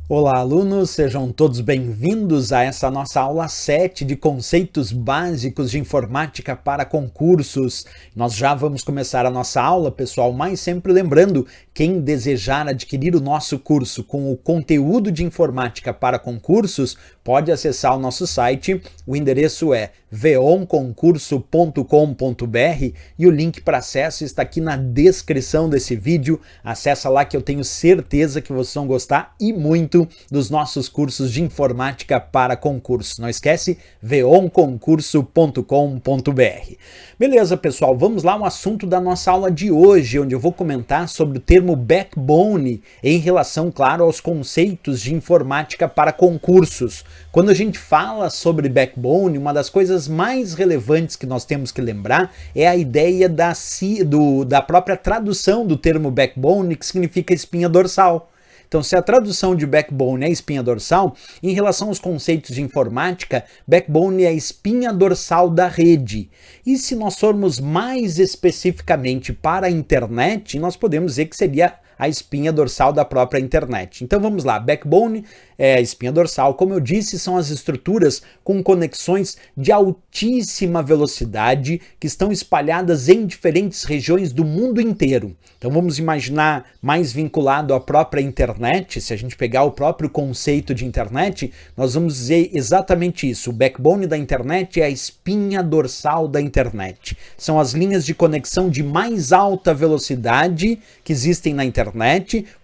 Olá, alunos, sejam todos bem-vindos a essa nossa aula 7 de conceitos básicos de informática para concursos. Nós já vamos começar a nossa aula, pessoal, mas sempre lembrando, quem desejar adquirir o nosso curso com o conteúdo de informática para concursos, pode acessar o nosso site, o endereço é veonconcurso.com.br e o link para acesso está aqui na descrição desse vídeo. Acessa lá que eu tenho certeza que vocês vão gostar e muito dos nossos cursos de informática para concurso. Não esquece, veonconcurso.com.br. Beleza, pessoal, vamos lá ao assunto da nossa aula de hoje, onde eu vou comentar sobre o termo backbone em relação, claro, aos conceitos de informática para concursos. Quando a gente fala sobre backbone, uma das coisas mais relevantes que nós temos que lembrar é a ideia da própria tradução do termo backbone, que significa espinha dorsal. Então, se a tradução de backbone é espinha dorsal, em relação aos conceitos de informática, backbone é a espinha dorsal da rede. E se nós formos mais especificamente para a internet, nós podemos dizer que seria a espinha dorsal da própria internet. Então vamos lá, backbone é a espinha dorsal, como eu disse, são as estruturas com conexões de altíssima velocidade que estão espalhadas em diferentes regiões do mundo inteiro. Então vamos imaginar mais vinculado à própria internet, se a gente pegar o próprio conceito de internet, nós vamos dizer exatamente isso, o backbone da internet é a espinha dorsal da internet. São as linhas de conexão de mais alta velocidade que existem na internet,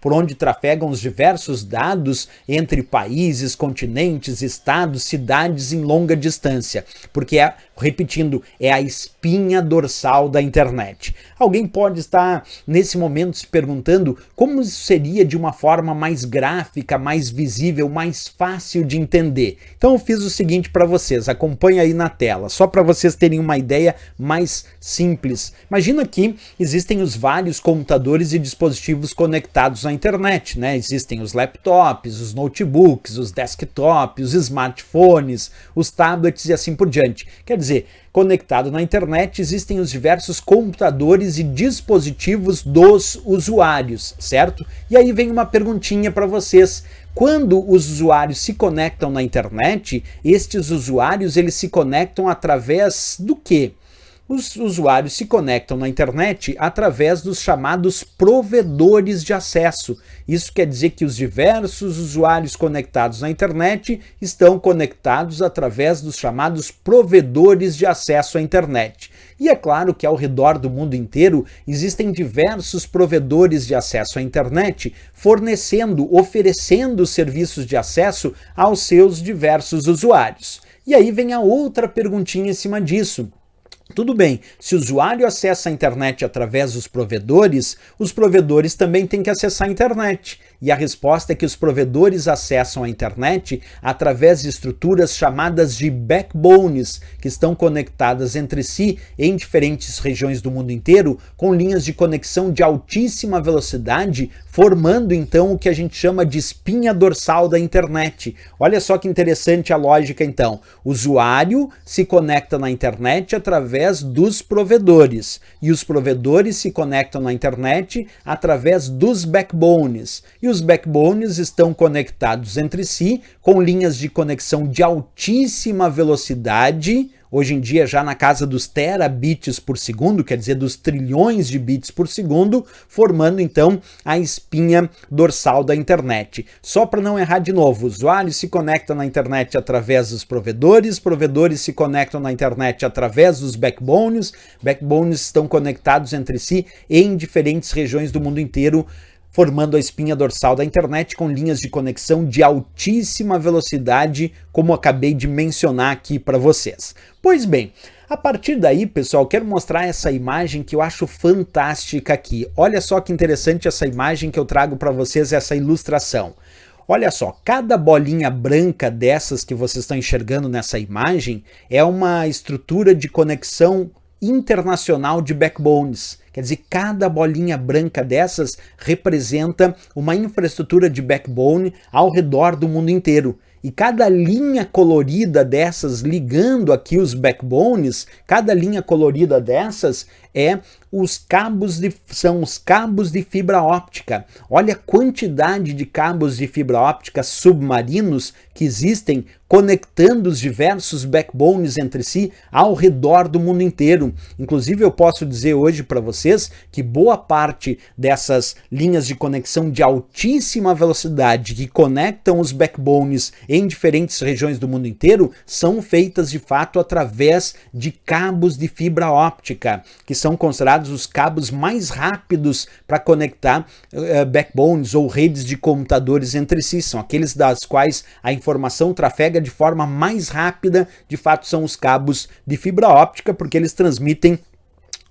por onde trafegam os diversos dados entre países, continentes, estados, cidades em longa distância, porque repetindo, é a espinha dorsal da internet. Alguém pode estar nesse momento se perguntando como isso seria de uma forma mais gráfica, mais visível, mais fácil de entender. Então eu fiz o seguinte para vocês, acompanhe aí na tela, só para vocês terem uma ideia mais simples. Imagina que existem os vários computadores e dispositivos conectados à internet, né? Existem os laptops, os notebooks, os desktops, os smartphones, os tablets e assim por diante. Quer dizer, conectado na internet existem os diversos computadores e dispositivos dos usuários, certo? E aí vem uma perguntinha para vocês. Quando os usuários se conectam na internet, estes usuários eles se conectam através do quê? Os usuários se conectam na internet através dos chamados provedores de acesso. Isso quer dizer que os diversos usuários conectados na internet estão conectados através dos chamados provedores de acesso à internet. E é claro que ao redor do mundo inteiro existem diversos provedores de acesso à internet oferecendo serviços de acesso aos seus diversos usuários. E aí vem a outra perguntinha em cima disso. Tudo bem, se o usuário acessa a internet através dos provedores, os provedores também têm que acessar a internet. E a resposta é que os provedores acessam a internet através de estruturas chamadas de backbones, que estão conectadas entre si em diferentes regiões do mundo inteiro, com linhas de conexão de altíssima velocidade, formando então o que a gente chama de espinha dorsal da internet. Olha só que interessante a lógica então. O usuário se conecta na internet através dos provedores, e os provedores se conectam na internet através dos backbones. E os backbones estão conectados entre si com linhas de conexão de altíssima velocidade, hoje em dia já na casa dos terabits por segundo, quer dizer, dos trilhões de bits por segundo, formando então a espinha dorsal da internet. Só para não errar de novo, o usuário se conecta na internet através dos provedores se conectam na internet através dos backbones estão conectados entre si em diferentes regiões do mundo inteiro, formando a espinha dorsal da internet com linhas de conexão de altíssima velocidade, como acabei de mencionar aqui para vocês. Pois bem, a partir daí, pessoal, quero mostrar essa imagem que eu acho fantástica aqui. Olha só que interessante essa imagem que eu trago para vocês, essa ilustração. Olha só, cada bolinha branca dessas que vocês estão enxergando nessa imagem é uma estrutura de conexão internacional de backbones. Quer dizer, cada bolinha branca dessas representa uma infraestrutura de backbone ao redor do mundo inteiro. E cada linha colorida dessas, ligando aqui os backbones, cada linha colorida dessas são os cabos de fibra óptica. Olha a quantidade de cabos de fibra óptica submarinos que existem conectando os diversos backbones entre si ao redor do mundo inteiro. Inclusive, eu posso dizer hoje para vocês que boa parte dessas linhas de conexão de altíssima velocidade que conectam os backbones em diferentes regiões do mundo inteiro são feitas de fato através de cabos de fibra óptica, que são considerados os cabos mais rápidos para conectar backbones ou redes de computadores entre si. São aqueles das quais a informação trafega de forma mais rápida. De fato, são os cabos de fibra óptica, porque eles transmitem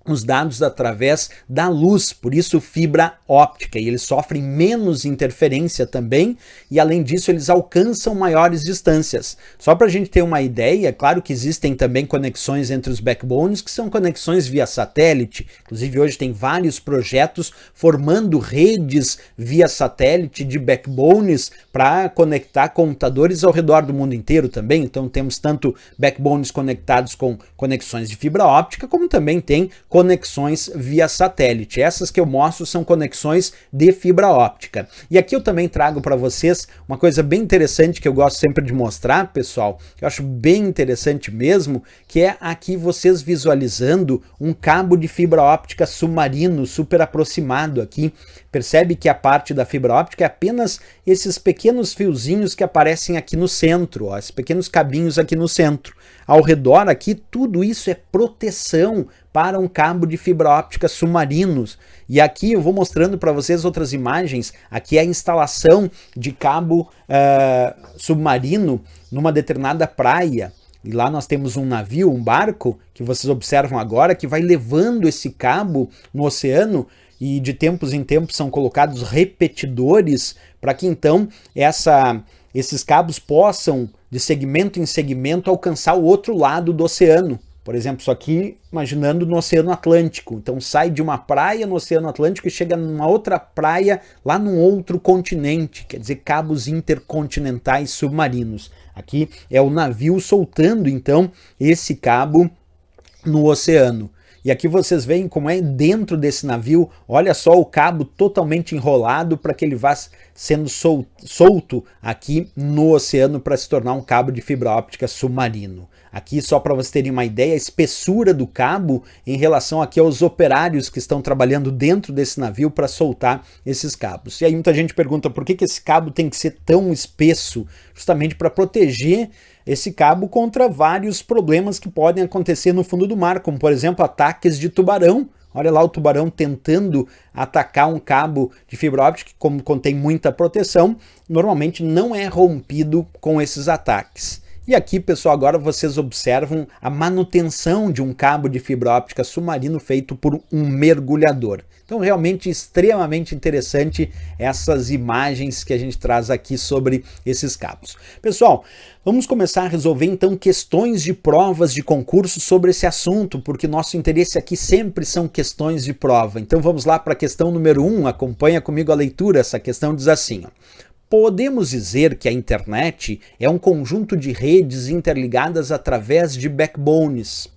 os dados através da luz, por isso fibra óptica, e eles sofrem menos interferência também, e além disso eles alcançam maiores distâncias. Só para a gente ter uma ideia, claro que existem também conexões entre os backbones, que são conexões via satélite, inclusive hoje tem vários projetos formando redes via satélite de backbones para conectar computadores ao redor do mundo inteiro também. Então temos tanto backbones conectados com conexões de fibra óptica, como também tem conexões via satélite. Essas que eu mostro são conexões de fibra óptica. E aqui eu também trago para vocês uma coisa bem interessante que eu gosto sempre de mostrar, pessoal, que eu acho bem interessante mesmo, que é aqui vocês visualizando um cabo de fibra óptica submarino super aproximado aqui. Percebe que a parte da fibra óptica é apenas esses pequenos fiozinhos que aparecem aqui no centro, ó, esses pequenos cabinhos aqui no centro. Ao redor aqui, tudo isso é proteção para um cabo de fibra óptica submarinos. E aqui eu vou mostrando para vocês outras imagens. Aqui é a instalação de cabo submarino numa determinada praia. E lá nós temos um navio, um barco, que vocês observam agora, que vai levando esse cabo no oceano, e de tempos em tempos são colocados repetidores para que então esses cabos possam, de segmento em segmento, alcançar o outro lado do oceano. Por exemplo, isso aqui, imaginando no Oceano Atlântico. Então sai de uma praia no Oceano Atlântico e chega numa outra praia lá num outro continente, quer dizer, cabos intercontinentais submarinos. Aqui é o navio soltando então esse cabo no oceano. E aqui vocês veem como é dentro desse navio, olha só o cabo totalmente enrolado para que ele vá sendo solto aqui no oceano para se tornar um cabo de fibra óptica submarino. Aqui só para vocês terem uma ideia, a espessura do cabo em relação aqui aos operários que estão trabalhando dentro desse navio para soltar esses cabos. E aí muita gente pergunta por que esse cabo tem que ser tão espesso, justamente para proteger esse cabo contra vários problemas que podem acontecer no fundo do mar, como por exemplo ataques de tubarão. Olha lá o tubarão tentando atacar um cabo de fibra óptica que, como contém muita proteção, normalmente não é rompido com esses ataques. E aqui, pessoal, agora vocês observam a manutenção de um cabo de fibra óptica submarino feito por um mergulhador. Então, realmente extremamente interessante essas imagens que a gente traz aqui sobre esses cabos. Pessoal, vamos começar a resolver então questões de provas de concurso sobre esse assunto, porque nosso interesse aqui sempre são questões de prova. Então vamos lá para a questão número 1, acompanha comigo a leitura. Essa questão diz assim, ó: podemos dizer que a internet é um conjunto de redes interligadas através de backbones,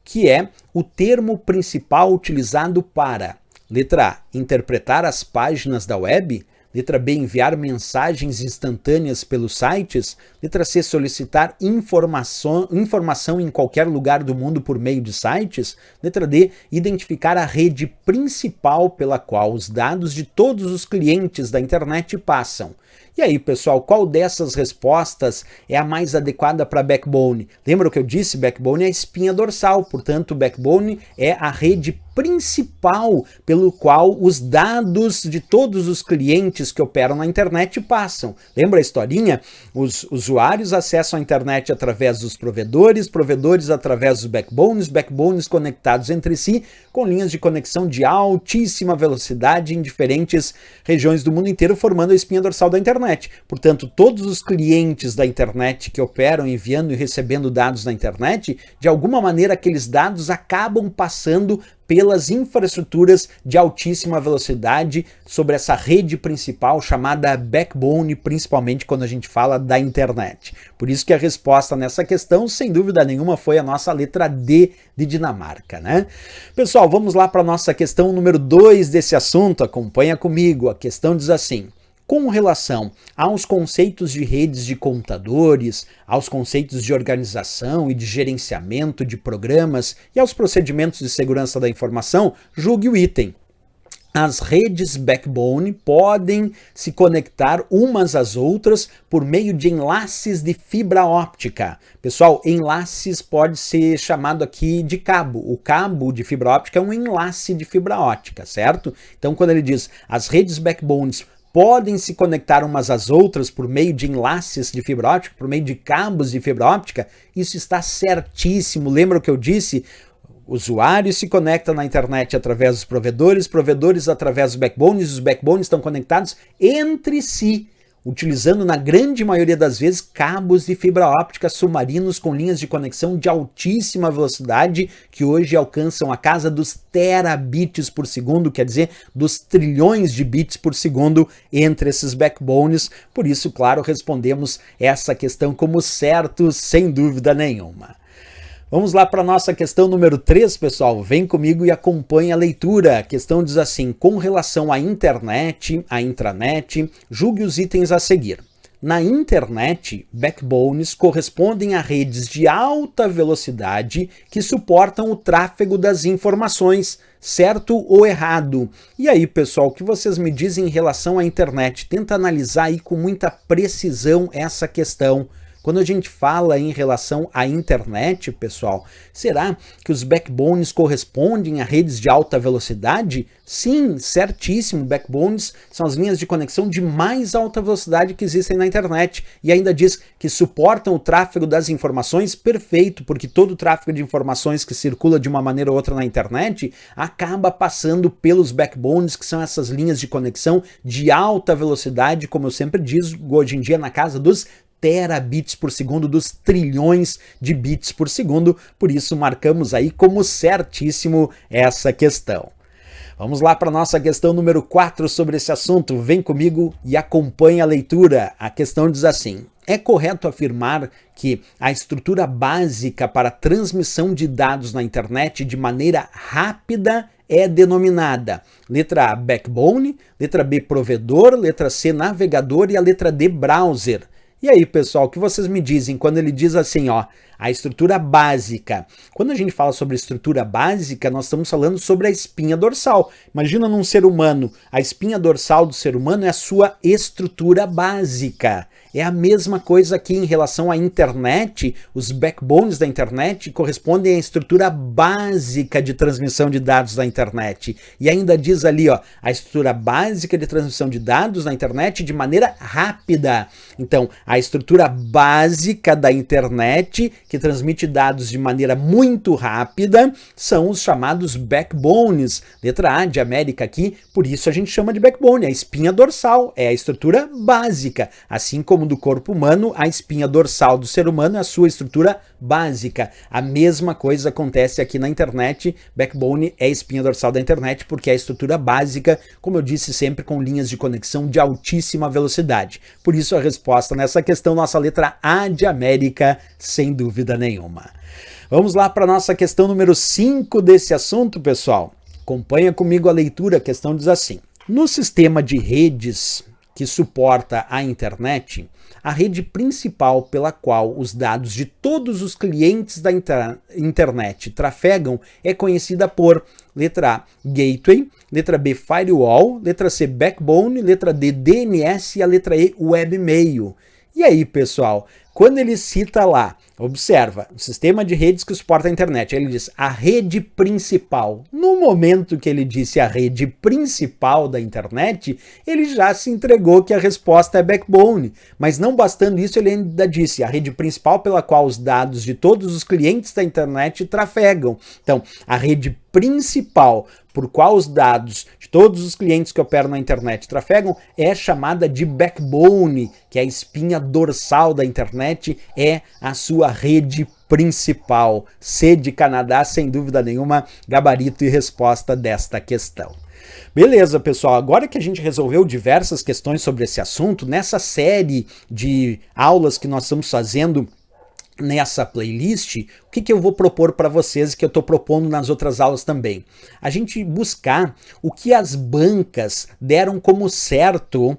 que é o termo principal utilizado para, letra A, interpretar as páginas da web, letra B, enviar mensagens instantâneas pelos sites, letra C, solicitar informação em qualquer lugar do mundo por meio de sites, letra D, identificar a rede principal pela qual os dados de todos os clientes da internet passam. E aí, pessoal, qual dessas respostas é a mais adequada para backbone? Lembra o que eu disse? Backbone é a espinha dorsal, portanto, backbone é a rede principal pelo qual os dados de todos os clientes que operam na internet passam. Lembra a historinha? Os usuários acessam a internet através dos provedores, provedores através dos backbones, backbones conectados entre si com linhas de conexão de altíssima velocidade em diferentes regiões do mundo inteiro, formando a espinha dorsal da internet. Portanto, todos os clientes da internet que operam enviando e recebendo dados na internet, de alguma maneira aqueles dados acabam passando pelas infraestruturas de altíssima velocidade sobre essa rede principal chamada backbone, principalmente quando a gente fala da internet. Por isso que a resposta nessa questão, sem dúvida nenhuma, foi a nossa letra D de Dinamarca, né? Pessoal, vamos lá para a nossa questão número 2 desse assunto, acompanha comigo. A questão diz assim: com relação aos conceitos de redes de computadores, aos conceitos de organização e de gerenciamento de programas e aos procedimentos de segurança da informação, julgue o item. As redes backbone podem se conectar umas às outras por meio de enlaces de fibra óptica. Pessoal, enlaces pode ser chamado aqui de cabo. O cabo de fibra óptica é um enlace de fibra óptica, certo? Então, quando ele diz as redes backbones podem se conectar umas às outras por meio de enlaces de fibra óptica, por meio de cabos de fibra óptica, isso está certíssimo. Lembra o que eu disse? O usuário se conecta na internet através dos provedores, provedores através dos backbones, os backbones estão conectados entre si, utilizando na grande maioria das vezes cabos de fibra óptica submarinos com linhas de conexão de altíssima velocidade que hoje alcançam a casa dos terabits por segundo, quer dizer, dos trilhões de bits por segundo entre esses backbones. Por isso, claro, respondemos essa questão como certo, sem dúvida nenhuma. Vamos lá para a nossa questão número 3, pessoal. Vem comigo e acompanhe a leitura. A questão diz assim: com relação à internet, à intranet, julgue os itens a seguir. Na internet, backbones correspondem a redes de alta velocidade que suportam o tráfego das informações, certo ou errado? E aí, pessoal, o que vocês me dizem em relação à internet? Tenta analisar aí com muita precisão essa questão. Quando a gente fala em relação à internet, pessoal, será que os backbones correspondem a redes de alta velocidade? Sim, certíssimo. Backbones são as linhas de conexão de mais alta velocidade que existem na internet. E ainda diz que suportam o tráfego das informações. Perfeito, porque todo o tráfego de informações que circula de uma maneira ou outra na internet acaba passando pelos backbones, que são essas linhas de conexão de alta velocidade, como eu sempre digo, hoje em dia na casa dos terabits por segundo, dos trilhões de bits por segundo, por isso marcamos aí como certíssimo essa questão. Vamos lá para a nossa questão número 4 sobre esse assunto. Vem comigo e acompanhe a leitura. A questão diz assim: é correto afirmar que a estrutura básica para a transmissão de dados na internet de maneira rápida é denominada letra A, backbone, letra B, provedor, letra C, navegador e a letra D, browser. E aí, pessoal, o que vocês me dizem quando ele diz assim, ó, a estrutura básica? Quando a gente fala sobre estrutura básica, nós estamos falando sobre a espinha dorsal. Imagina num ser humano, a espinha dorsal do ser humano é a sua estrutura básica. É a mesma coisa aqui em relação à internet. Os backbones da internet correspondem à estrutura básica de transmissão de dados da internet. E ainda diz ali, ó, a estrutura básica de transmissão de dados na internet de maneira rápida. Então, a estrutura básica da internet que transmite dados de maneira muito rápida são os chamados backbones. Letra A de América aqui, por isso a gente chama de backbone. A espinha dorsal é a estrutura básica, assim como do corpo humano, a espinha dorsal do ser humano é a sua estrutura básica. A mesma coisa acontece aqui na internet. Backbone é a espinha dorsal da internet porque é a estrutura básica, como eu disse sempre, com linhas de conexão de altíssima velocidade. Por isso a resposta nessa questão, nossa letra A de América, sem dúvida nenhuma. Vamos lá para a nossa questão número 5 desse assunto, pessoal. Acompanha comigo a leitura. A questão diz assim: no sistema de redes que suporta a internet, a rede principal pela qual os dados de todos os clientes da internet trafegam é conhecida por letra A, Gateway, letra B, Firewall, letra C, Backbone, letra D, DNS e a letra E, Webmail. E aí, pessoal, Quando ele cita lá, observa, o sistema de redes que suporta a internet, ele diz a rede principal. No momento que ele disse a rede principal da internet, ele já se entregou que a resposta é backbone. Mas não bastando isso, ele ainda disse a rede principal pela qual os dados de todos os clientes da internet trafegam. Então, a rede principal por qual os dados de todos os clientes que operam na internet trafegam é chamada de backbone, que é a espinha dorsal da internet, é a sua rede principal. C de Canadá, sem dúvida nenhuma, gabarito e resposta desta questão. Beleza, pessoal, agora que a gente resolveu diversas questões sobre esse assunto, nessa série de aulas que nós estamos fazendo nessa playlist, o que eu vou propor para vocês, que eu estou propondo nas outras aulas também? A gente buscar o que as bancas deram como certo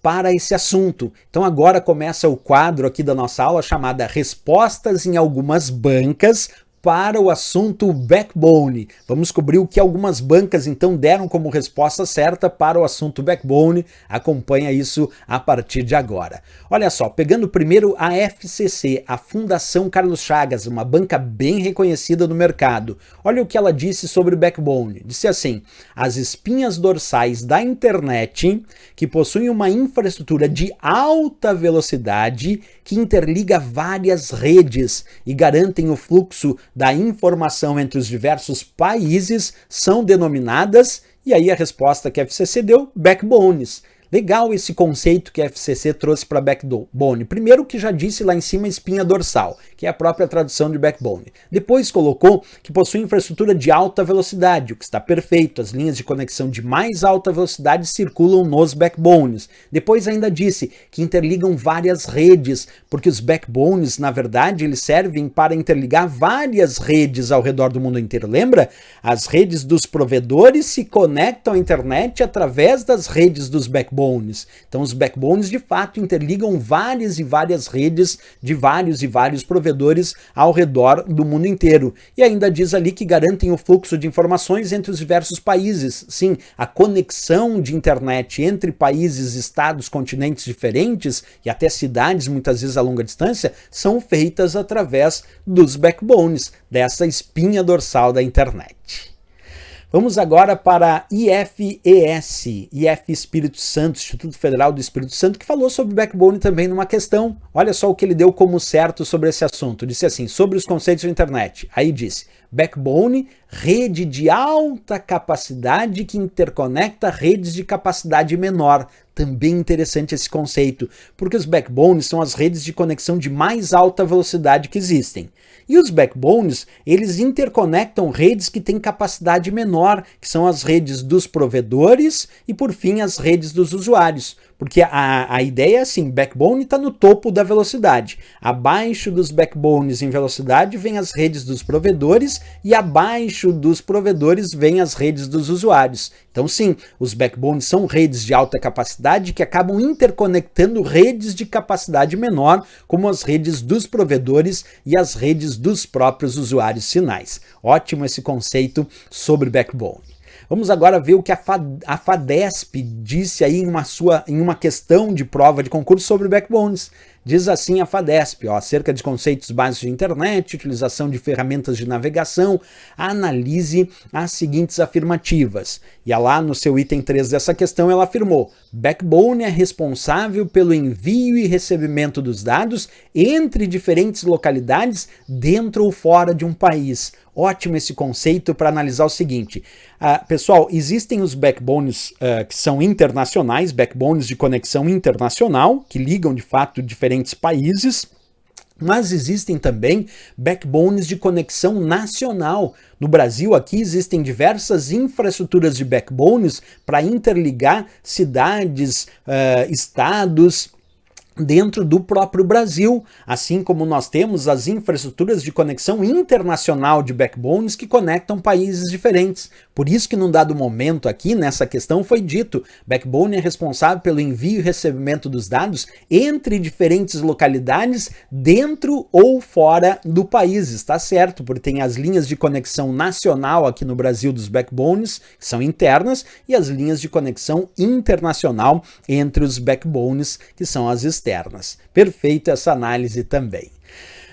para esse assunto. Então agora começa o quadro aqui da nossa aula chamada Respostas em algumas bancas para o assunto backbone. Vamos descobrir o que algumas bancas então deram como resposta certa para o assunto backbone. Acompanha isso a partir de agora. Olha só, pegando primeiro a FCC, a Fundação Carlos Chagas, uma banca bem reconhecida no mercado. Olha o que ela disse sobre o backbone. Disse assim: as espinhas dorsais da internet que possuem uma infraestrutura de alta velocidade que interliga várias redes e garantem o fluxo da informação entre os diversos países são denominadas, e aí a resposta que a FCC deu, backbones. Legal esse conceito que a FCC trouxe para backbone. Primeiro que já disse lá em cima espinha dorsal, que é a própria tradução de backbone. Depois colocou que possui infraestrutura de alta velocidade, o que está perfeito. As linhas de conexão de mais alta velocidade circulam nos backbones. Depois ainda disse que interligam várias redes, porque os backbones, na verdade, eles servem para interligar várias redes ao redor do mundo inteiro. Lembra? As redes dos provedores se conectam à internet através das redes dos backbones. Então os backbones de fato interligam várias e várias redes de vários e vários provedores ao redor do mundo inteiro. E ainda diz ali que garantem o fluxo de informações entre os diversos países. Sim, a conexão de internet entre países, estados, continentes diferentes e até cidades, muitas vezes a longa distância, são feitas através dos backbones, dessa espinha dorsal da internet. Vamos agora para IFES, IF Espírito Santo, Instituto Federal do Espírito Santo, que falou sobre backbone também numa questão. Olha só o que ele deu como certo sobre esse assunto. Disse assim, sobre os conceitos da internet. Aí disse, backbone, rede de alta capacidade que interconecta redes de capacidade menor. Também interessante esse conceito, porque os backbones são as redes de conexão de mais alta velocidade que existem. E os backbones, eles interconectam redes que têm capacidade menor, que são as redes dos provedores e, por fim, as redes dos usuários. Porque a ideia é assim, backbone está no topo da velocidade. Abaixo dos backbones em velocidade vem as redes dos provedores e abaixo dos provedores vem as redes dos usuários. Então sim, os backbones são redes de alta capacidade que acabam interconectando redes de capacidade menor, como as redes dos provedores e as redes dos próprios usuários finais. Ótimo esse conceito sobre backbone. Vamos agora ver o que a FADESP disse aí em uma questão de prova de concurso sobre backbones. Diz assim a FADESP, acerca de conceitos básicos de internet, utilização de ferramentas de navegação, analise as seguintes afirmativas. E lá no seu item 3 dessa questão ela afirmou, backbone é responsável pelo envio e recebimento dos dados entre diferentes localidades dentro ou fora de um país. Ótimo esse conceito para analisar o seguinte. Pessoal, existem os backbones que são internacionais, backbones de conexão internacional, que ligam de fato diferentes países, mas existem também backbones de conexão nacional. No Brasil, aqui existem diversas infraestruturas de backbones para interligar cidades, estados, dentro do próprio Brasil, assim como nós temos as infraestruturas de conexão internacional de backbones que conectam países diferentes. Por isso que num dado momento aqui, nessa questão, foi dito, backbone é responsável pelo envio e recebimento dos dados entre diferentes localidades dentro ou fora do país. Está certo, porque tem as linhas de conexão nacional aqui no Brasil dos backbones, que são internas, e as linhas de conexão internacional entre os backbones, que são as externas. externas. Perfeito essa análise também.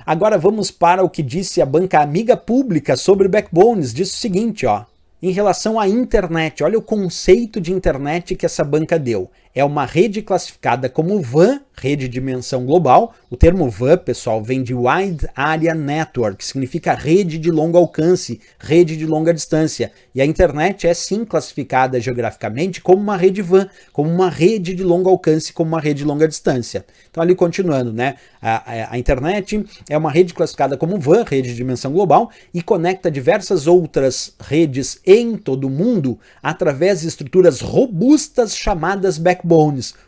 Agora vamos para o que disse a banca amiga pública sobre Backbones. Diz o seguinte, ó, em relação à internet, olha o conceito de internet que essa banca deu. É uma rede classificada como WAN, rede de dimensão global. O termo WAN, pessoal, vem de Wide Area Network, que significa rede de longo alcance, rede de longa distância. E a internet é sim classificada geograficamente como uma rede WAN, como uma rede de longo alcance, como uma rede de longa distância. Então ali continuando, né? A internet é uma rede classificada como WAN, rede de dimensão global, e conecta diversas outras redes em todo o mundo através de estruturas robustas chamadas backbones,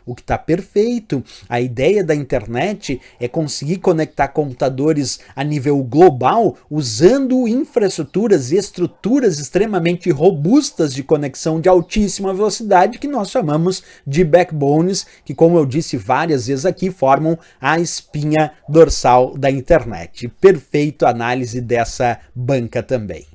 o que está perfeito. A ideia da internet é conseguir conectar computadores a nível global usando infraestruturas e estruturas extremamente robustas de conexão de altíssima velocidade que nós chamamos de backbones, que, como eu disse várias vezes aqui, formam a espinha dorsal da internet. Perfeito análise dessa banca também.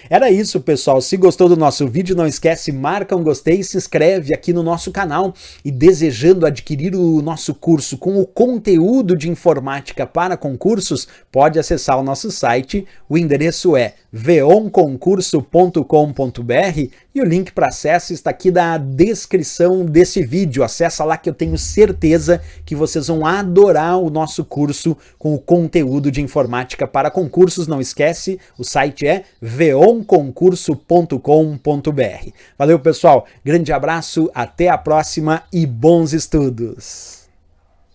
Era isso, pessoal. Se gostou do nosso vídeo, não esquece, marca um gostei e se inscreve aqui no nosso canal. E desejando adquirir o nosso curso com o conteúdo de informática para concursos, pode acessar o nosso site. O endereço é veonconcurso.com.br e o link para acesso está aqui na descrição desse vídeo. Acessa lá que eu tenho certeza que vocês vão adorar o nosso curso com o conteúdo de informática para concursos. Não esquece, o site é veonconcurso.com.br. Valeu, pessoal. Grande abraço, até a próxima e bons estudos!